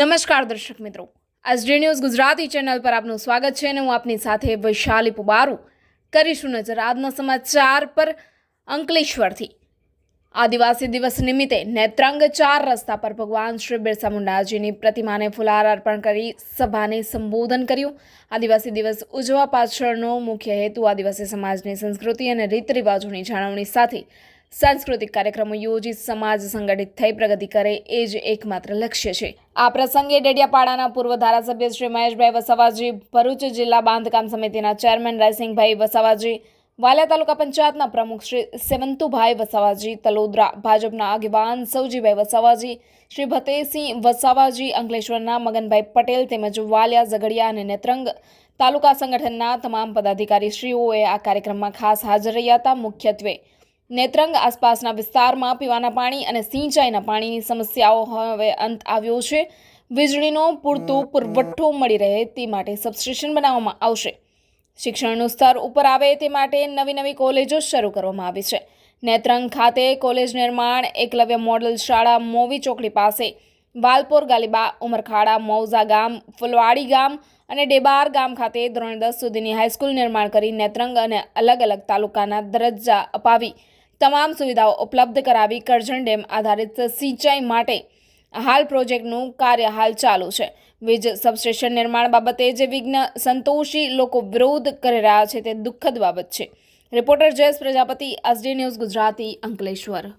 નમસ્કાર દર્શક મિત્રો, એસડી ન્યૂઝ ગુજરાતી ચેનલ પર આપનું સ્વાગત છે અને હું આપની સાથે વૈશાલી પુબારુ કરીશું નજર આજના સમાચાર પર। અંકલેશ્વરથી આદિવાસી દિવસ નિમિત્તે નેત્રંગ 4 રસ્તા પર ભગવાન શ્રી બિરસા મુંડાજીની પ્રતિમાને ફુલહાર અર્પણ કરી સભાને સંબોધન કર્યું। આદિવાસી દિવસ ઉજવવા પાછળનો મુખ્ય હેતુ આદિવાસી સમાજની સંસ્કૃતિ અને રીત રિવાજોની જાળવણી સાથે सांस्कृतिक कार्यक्रमों योजित समाज संगठित थई प्रगति करे ए ज एकमात्र लक्ष्य छे। आ प्रसंगे डेडियापाड़ाना पूर्व धारासभ्य श्री महेशभाई वसावाजी, भरूच जिल्ला बांधकाम समितिना चेरमेन रायसिंहभाई वसावाजी, वालिया तालुका पंचायतना प्रमुख श्री सेवंतुभाई वसावाजी, तलोदरा भाजपना आगेवान सौजीभाई वसावाजी, श्री भतेसिंह वसावाजी, अंकलेश्वरना मगनभाई पटेल तेमज वालिया, झगड़िया अने नेत्रंग तालुका संगठनना तमाम पदाधिकारीश्रीओए आ कार्यक्रममां खास हाजर रह्या हता। मुख्यत्वे नेत्रंग आसपासना विस्तारमां पीवाना पाणी अने सिंचाईना पाणीनी समस्याओ हवे अंत આવ્યો છે। વીજળીનો પૂરતો પુરવઠો મળી રહે તે માટે સબસ્ટેશન બનાવવામાં આવશે। શિક્ષણનું સ્તર ઉપર આવે તે માટે નવી કોલેજો શરૂ કરવામાં આવી છે। નેત્રંગ ખાતે કોલેજ નિર્માણ, એકલવ્ય મોડલ શાળા મોવી ચોકડી પાસે, વાલપોર ગાલીબા, ઉમરખાડા, મૌજા ગામ, ફુલવાડી ગામ અને ડેબાર ગામ ખાતે ધોરણ 10 સુધીની હાઈસ્કૂલ નિર્માણ કરી નેત્રંગ અને અલગ અલગ તાલુકાના દરજ્જા અપાવી તમામ સુવિધાઓ ઉપલબ્ધ કરાવી કરજણ ડેમ આધારિત સિંચાઈ માટે હાલ પ્રોજેક્ટનું કાર્ય હાલ ચાલુ છે। વીજ સબસ્ટેશન નિર્માણ બાબતે જે વિઘ્ન સંતોષી લોકો વિરોધ કરી રહ્યા છે તે દુઃખદ બાબત છે। Reporter Jayesh Prajapati, SD news Gujarati, Ankleshwar.